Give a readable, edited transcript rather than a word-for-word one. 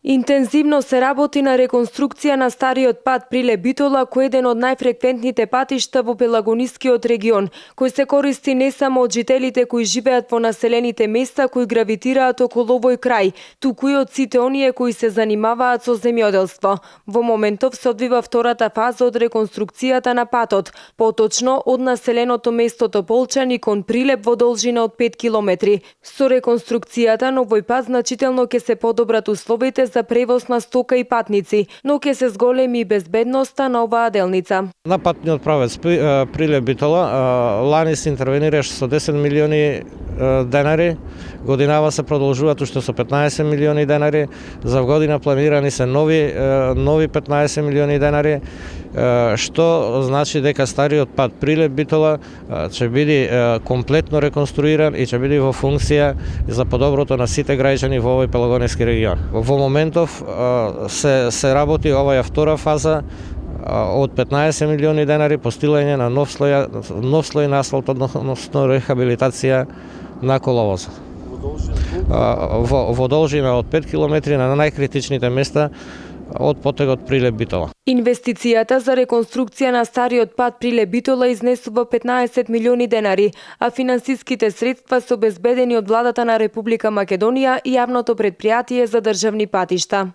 Интензивно се работи на реконструкција на стариот пат Прилеп-Битола, кој е еден од најфреквентните патишта во Пелагонискиот регион, кој се користи не само од жителите кои живеат во населените места кои гравитираат околу овој крај, туку и од сите оние кои се занимаваат со земјоделство. Во моментов се одвива втората фаза од реконструкцијата на патот, поточно од населеното место Тополчани кон Прилеп во должина од 5 километри. Со реконструкцијата на овој пат значително ќе се подобрат условите за превоз на стока и патници, но ќе се зголеми безбедноста на оваа делница. На патниот правец Прилеп-Битола лани се интервенираше со 10 милиони денари, годинава се продолжуваат уште со 15 милиони денари, за година планирани се нови 15 милиони денари, што значи дека стариот пат Прилеп-Битола ќе биде комплетно реконструиран и ќе биде во функција за подоброто на сите граѓани во овој Пелагонески регион. Во моментов се работи оваа втора фаза од 15 милиони денари постилање на нов слој на асфалт, односно рехабилитација на коловоза. Во должина од 5 километри на најкритичните места од потегот Прилеп-Битола. Инвестицијата за реконструкција на стариот пат Прилеп-Битола изнесува 15 милиони денари, а финансиските средства се обезбедени од владата на Република Македонија и јавното претпријатие за државни патишта.